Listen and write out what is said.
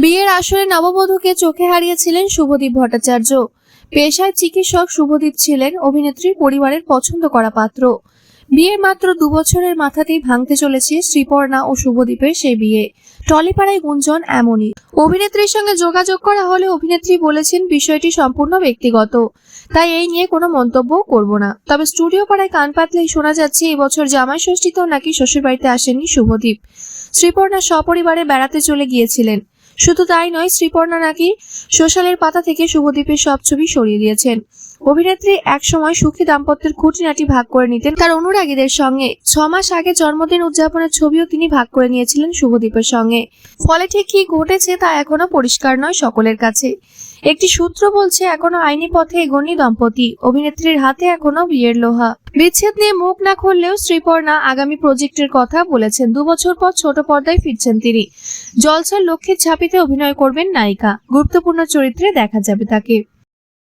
বিয়ের আসরে নববধূকে চোখে হারিয়েছিলেন শুভদীপ ভট্টাচার্য। পেশায় চিকিৎসক শুভদীপ ছিলেন অভিনেত্রীর পরিবারের পছন্দ করা পাত্র। বিয়ের মাত্র 2 বছরের মাথাতেই ভাঙতে চলেছে শ্রীপর্ণা ও শুভদীপের সেই বিয়ে। টলিপাড়ায় গুঞ্জন এমনই। অভিনেত্রীর সঙ্গে যোগাযোগ করা হলে অভিনেত্রী বলেছেন বিষয়টি সম্পূর্ণ ব্যক্তিগত, তাই এই নিয়ে কোনো মন্তব্য করব না। তবে স্টুডিও পাড়ায় কান পাতলেই শোনা যাচ্ছে এবছর জামাই ষষ্ঠীতেও নাকি শ্বশুরবাড়িতে আসেননি শুভদীপ। শ্রীপর্ণা সপরিবারে বেড়াতে চলে গিয়েছিলেন। শুধু তাই নয়, শ্রীপর্ণা নাকি সোশ্যালের পাতা থেকে শুভদীপের সব ছবি সরিয়ে দিয়েছেন। অভিনেত্রী একসময় সুখী দাম্পত্যের খুঁটিনাটি ভাগ করে নিতেন তার অনুরাগীদের সঙ্গে। 6 মাস আগে জন্মদিন উদযাপনের ছবিও তিনি ভাগ করে নিয়েছিলেন শুভদীপের সঙ্গে। ফলে ঠিক কি ঘটেছে তা এখনো পরিষ্কার নয় সকলের কাছে। একটি সূত্র বলছে এখনো আইনি পথে এগোননি দম্পতি। অভিনেত্রীর হাতে এখনো বিয়ের লোহা। বিচ্ছেদ নিয়ে মুখ না খুললেও শ্রীপর্ণা আগামী প্রজেক্টের কথা বলেছেন। 2 বছর পর ছোট পর্দায় ফিরছেন তিনি। জলছার লক্ষ্মীর ঝাঁপিতে অভিনয় করবেন নায়িকা। গুরুত্বপূর্ণ চরিত্রে দেখা যাবে তাকে।